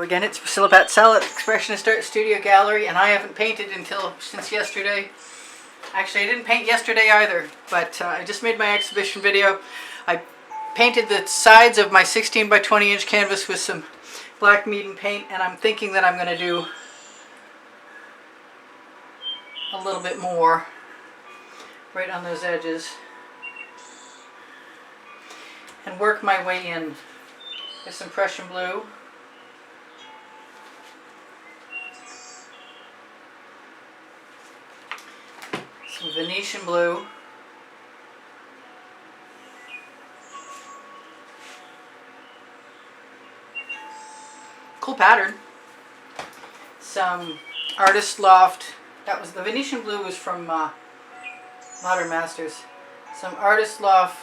Again, it's Priscilla Batzell at Expressionist Art Studio Gallery, and I haven't painted since yesterday. Actually, I didn't paint yesterday either, but I just made my exhibition video. I painted the sides of my 16 by 20 inch canvas with some black Meeden paint, and I'm thinking that I'm going to do a little bit more right on those edges and work my way in with some Prussian blue. Some Venetian blue, cool pattern, some Artist Loft, that was the Venetian blue was from Modern Masters, some Artist Loft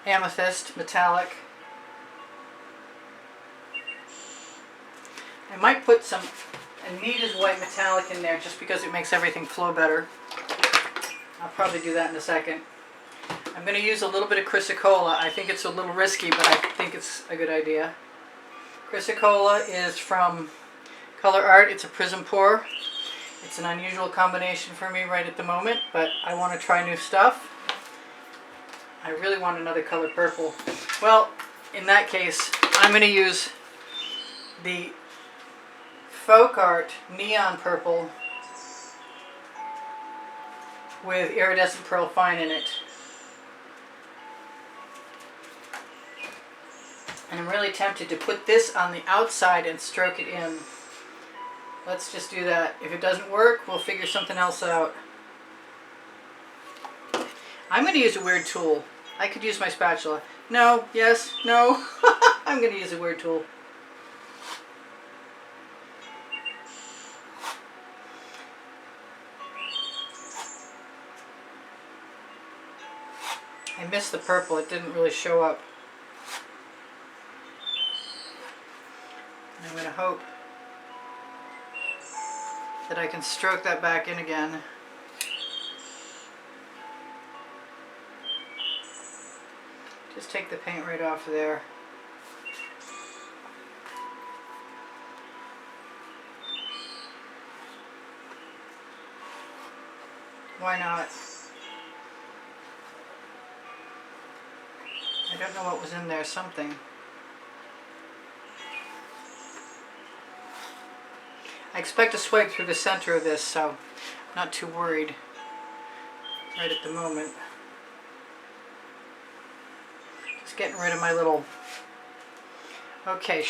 Amethyst metallic. I might put some Anita's white metallic in there just because it makes everything flow better. I'll probably do that in a second. I'm going to use a little bit of Chrysocolla. I think it's a little risky, but I think it's a good idea. Chrysocolla is from Color Art. It's a prism pour. It's an unusual combination for me right at the moment, but I want to try new stuff. I really want another color purple. Well, in that case, I'm going to use the Folk Art Neon Purple with Iridescent Pearl Fine in it. And I'm really tempted to put this on the outside and stroke it in. Let's just do that. If it doesn't work, we'll figure something else out. I'm going to use a weird tool. I could use my spatula. No, yes, no. I'm going to use a weird tool. I missed the purple, it didn't really show up. I'm going to hope that I can stroke that back in again. Just take the paint right off of there. Why not? I don't know what was in there, something. I expect to swipe through the center of this, so I'm not too worried right at the moment. Just getting rid of my little... Okay,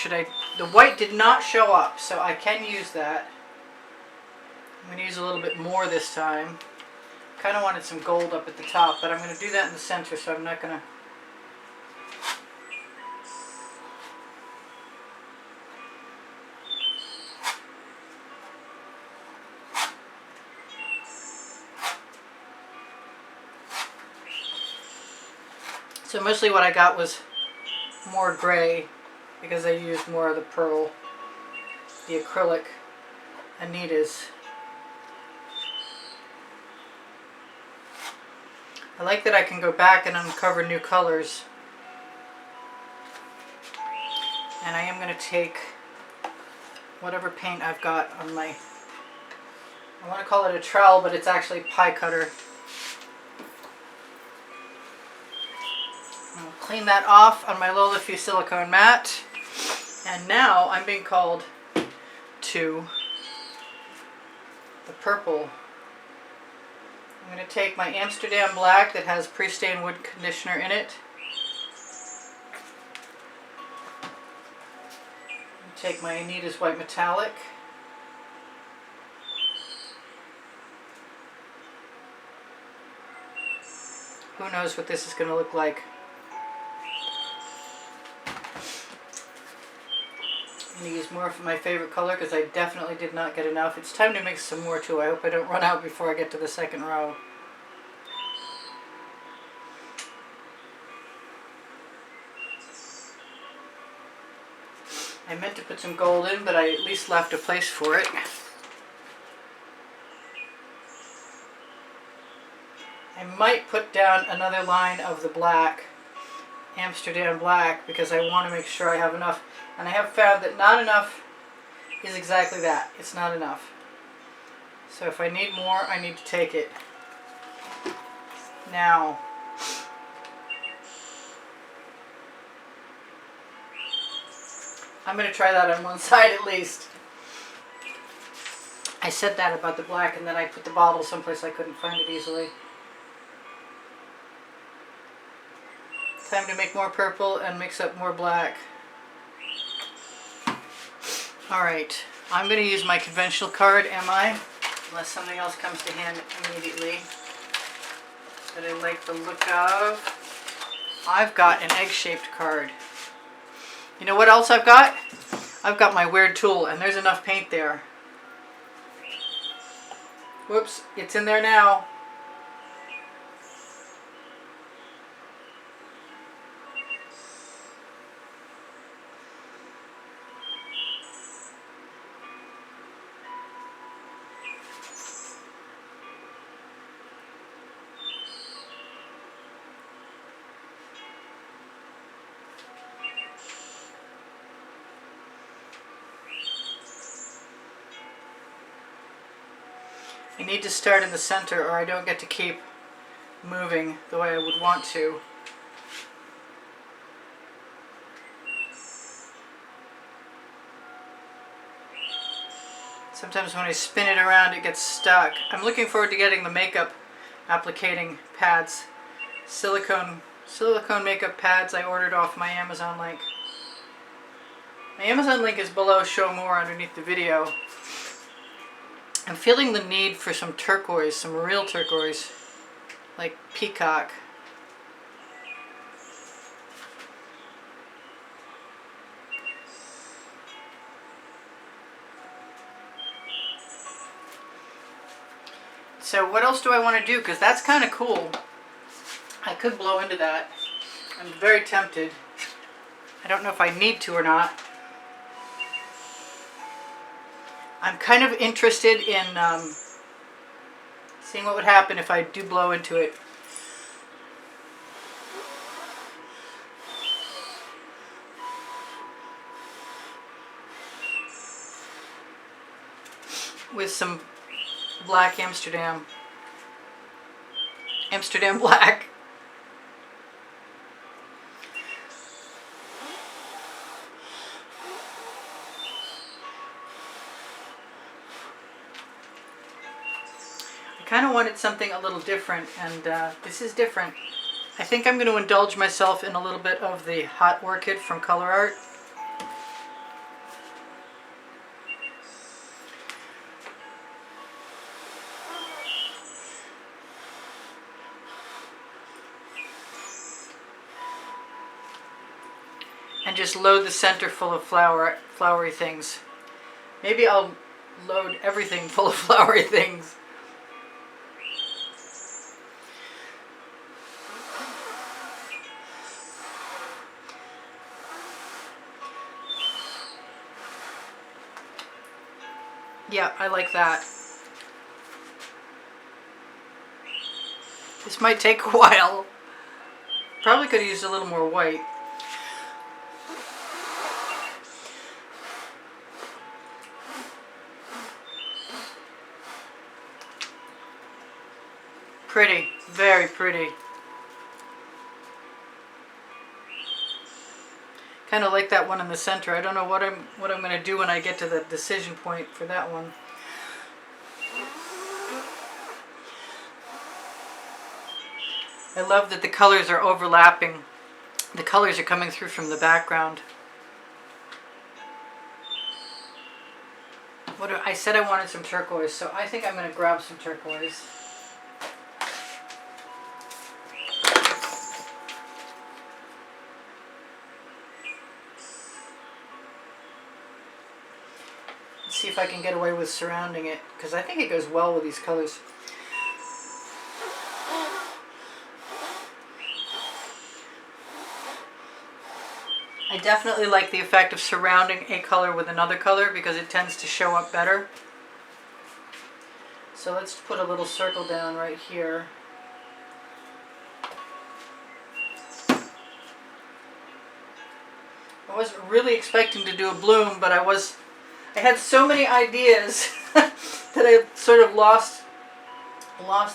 the white did not show up, so I can use that. I'm going to use a little bit more this time. Kind of wanted some gold up at the top, but I'm going to do that in the center, so I'm not going to... So mostly what I got was more gray because I used more of the pearl, the acrylic Anita's. I like that I can go back and uncover new colors. And I am going to take whatever paint I've got on my, I want to call it a trowel, but it's actually pie cutter. I'll clean that off on my low diffuse silicone mat. And now I'm being called to the purple. I'm going to take my Amsterdam black that has pre-stained wood conditioner in it. Take my Anita's white metallic. Who knows what this is going to look like. I'm going to use more of my favorite color because I definitely did not get enough. It's time to mix some more too. I hope I don't run out before I get to the second row. I meant to put some gold in, but I at least left a place for it. I might put down another line of the black Amsterdam black because I want to make sure I have enough. And I have found that not enough is exactly that. It's not enough. So if I need more, I need to take it. Now, I'm going to try that on one side at least. I said that about the black and then I put the bottle someplace I couldn't find it easily. Time to make more purple and mix up more black. Alright, I'm going to use my conventional card, am I? Unless something else comes to hand immediately that I like the look of. I've got an egg-shaped card. You know what else I've got? I've got my weird tool, and there's enough paint there. Whoops, it's in there now. I need to start in the center or I don't get to keep moving the way I would want to. Sometimes when I spin it around it gets stuck. I'm looking forward to getting the makeup applicating pads. Silicone makeup pads I ordered off my Amazon link. My Amazon link is below, show more underneath the video. I'm feeling the need for some turquoise, some real turquoise, like peacock. So what else do I want to do? Because that's kind of cool. I could blow into that. I'm very tempted. I don't know if I need to or not. I'm kind of interested in seeing what would happen if I do blow into it. With some black Amsterdam black. I kind of wanted something a little different, and this is different. I think I'm going to indulge myself in a little bit of the Hot Orchid from Color Art. And just load the center full of flowery things. Maybe I'll load everything full of flowery things. Yeah, I like that. This might take a while. Probably could have used a little more white. Pretty, very pretty. Kind of like that one in the center. I don't know what I'm going to do when I get to the decision point for that one. I love that the colors are overlapping. The colors are coming through from the background. I said I wanted some turquoise, so I think I'm going to grab some turquoise. See if I can get away with surrounding it, because I think it goes well with these colors. I definitely like the effect of surrounding a color with another color because it tends to show up better. So let's put a little circle down right here. I wasn't really expecting to do a bloom, but I had so many ideas that I sort of lost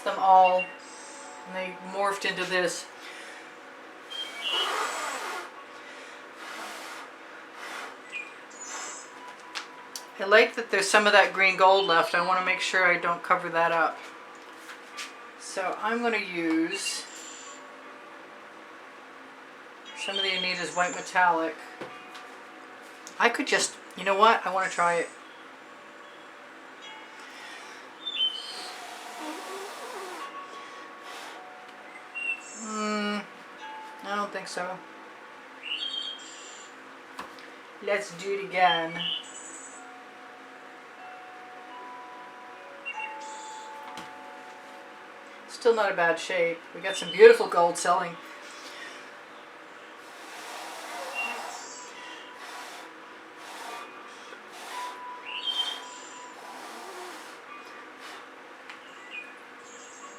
them all, and they morphed into this. I like that there's some of that green gold left. I want to make sure I don't cover that up. So I'm going to use some of the Anita's white metallic. I could just, you know what? I want to try it. I don't think so. Let's do it again. Still not a bad shape. We got some beautiful gold selling.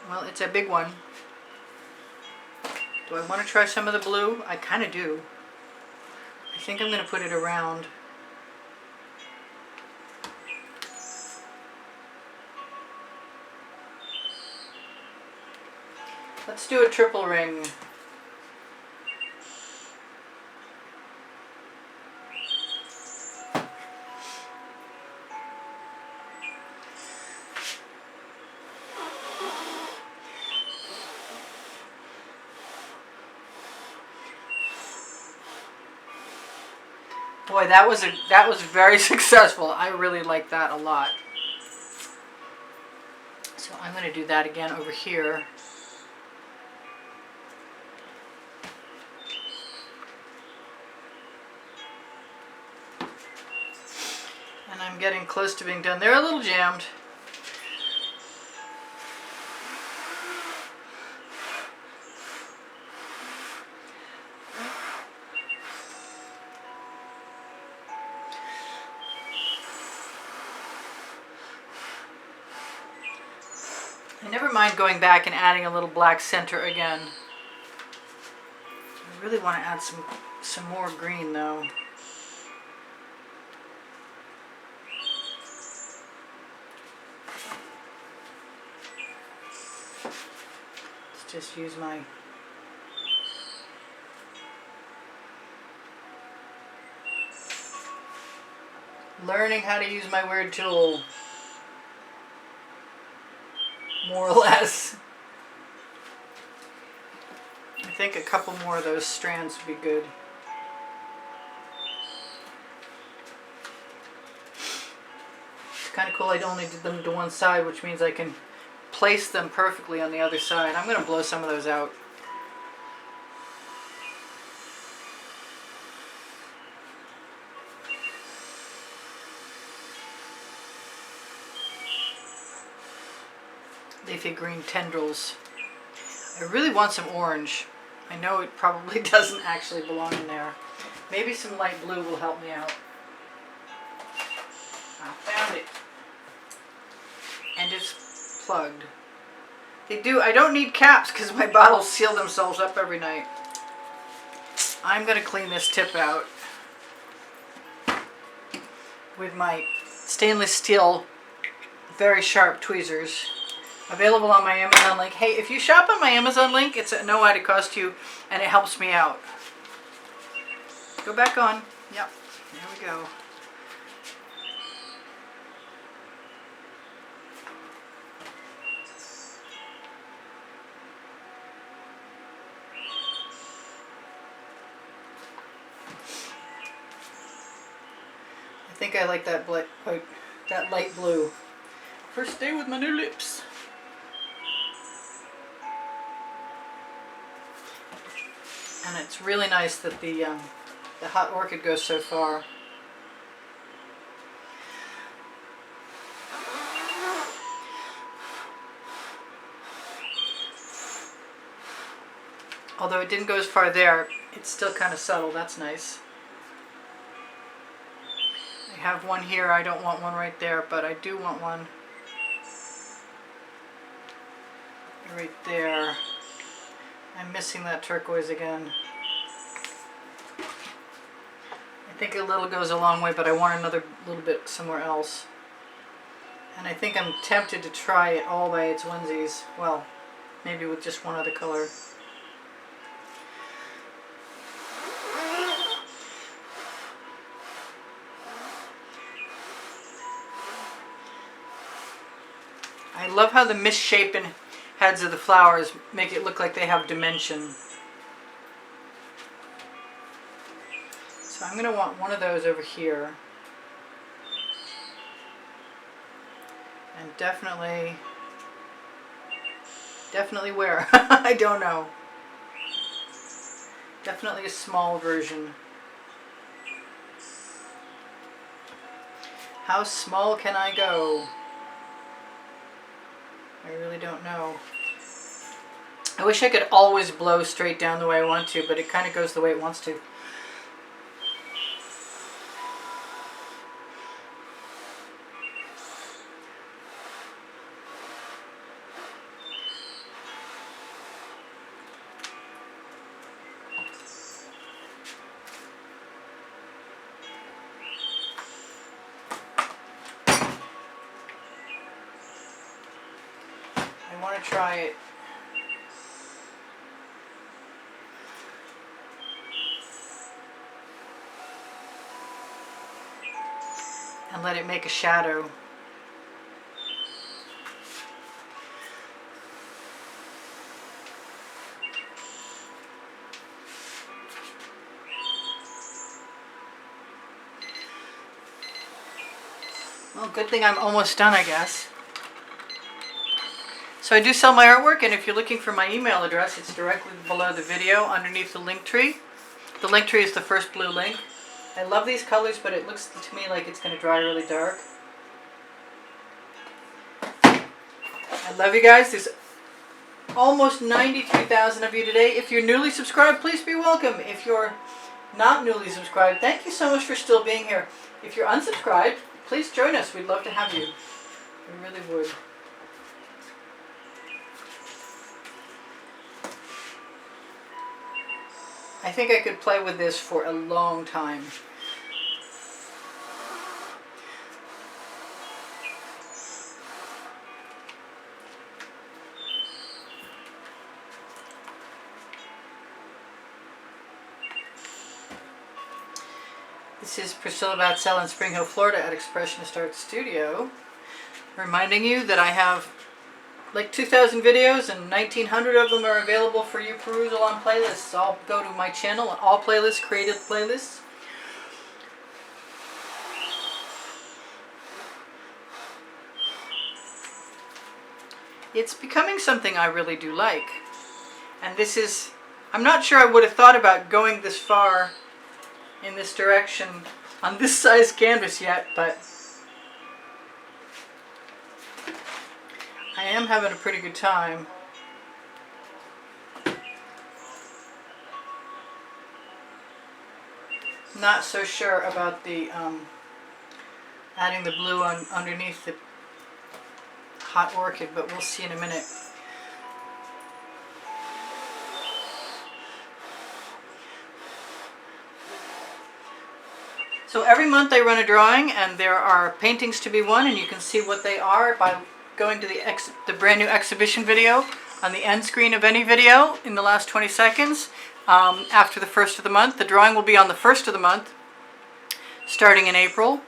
Well, it's a big one. Do I want to try some of the blue? I kind of do. I think I'm going to put it around. Let's do a triple ring. Boy, that was very successful. I really like that a lot. So I'm going to do that again over here. And I'm getting close to being done. They're a little jammed. I never mind going back and adding a little black center again. I really want to add some more green though. Let's just use my learning how to use my weird tool. More or less. I think a couple more of those strands would be good. It's kind of cool I only did them to one side, which means I can place them perfectly on the other side. I'm going to blow some of those out. Leafy green tendrils. I really want some orange. I know it probably doesn't actually belong in there. Maybe some light blue will help me out. I found it. And it's plugged. I don't need caps because my bottles seal themselves up every night. I'm going to clean this tip out with my stainless steel very sharp tweezers. Available on my Amazon link. Hey, if you shop on my Amazon link, it's at no added cost to you, and it helps me out. Go back on. Yep, there we go. I think I like that light blue. First day with my new lips. And it's really nice that the hot orchid goes so far. Although it didn't go as far there, it's still kind of subtle. That's nice. I have one here. I don't want one right there, but I do want one right there. I'm missing that turquoise again. I think a little goes a long way, but I want another little bit somewhere else. And I think I'm tempted to try it all by its onesies. Well, maybe with just one other color. I love how the misshapen heads of the flowers make it look like they have dimension. So I'm going to want one of those over here. And definitely where? I don't know. Definitely a small version. How small can I go? I really don't know. I wish I could always blow straight down the way I want to, but it kind of goes the way it wants to. I want to try it. And let it make a shadow. Well, good thing I'm almost done, I guess. So I do sell my artwork, and if you're looking for my email address, it's directly below the video underneath the link tree. The link tree is the first blue link. I love these colors, but it looks to me like it's going to dry really dark. I love you guys. There's almost 93,000 of you today. If you're newly subscribed, please be welcome. If you're not newly subscribed, thank you so much for still being here. If you're unsubscribed, please join us. We'd love to have you. We really would. I think I could play with this for a long time. This is Priscilla Batzell in Spring Hill, Florida at Expressionist Art Studio, reminding you that I have like 2,000 videos and 1,900 of them are available for you perusal on playlists. I'll go to my channel, all playlists, creative playlists. It's becoming something I really do like. And this is, I'm not sure I would have thought about going this far in this direction on this size canvas yet, but I am having a pretty good time. Not so sure about the adding the blue on underneath the hot orchid, but we'll see in a minute. So every month I run a drawing, and there are paintings to be won, and you can see what they are by going to the brand new exhibition video on the end screen of any video in the last 20 seconds after the first of the month. The drawing will be on the first of the month, starting in April.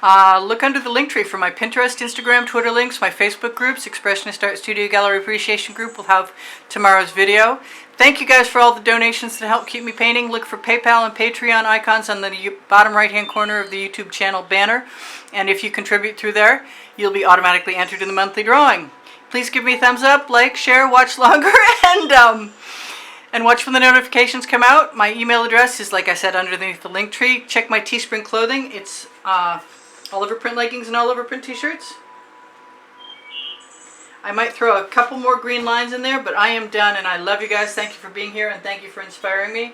Look under the link tree for my Pinterest, Instagram, Twitter links, my Facebook groups. Expressionist Art Studio Gallery Appreciation Group will have tomorrow's video. Thank you guys for all the donations that help keep me painting. Look for PayPal and Patreon icons on the bottom right hand corner of the YouTube channel banner. And if you contribute through there, you'll be automatically entered in the monthly drawing. Please give me a thumbs up, like, share, watch longer, and watch when the notifications come out. My email address is, like I said, underneath the link tree. Check my Teespring clothing. It's all over print leggings and all over print t-shirts. I might throw a couple more green lines in there, but I am done, and I love you guys. Thank you for being here, and thank you for inspiring me.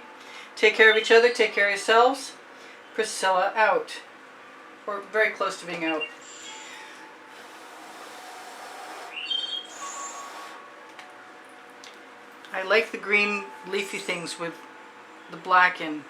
Take care of each other. Take care of yourselves. Priscilla out. Or very close to being out. I like the green leafy things with the black in.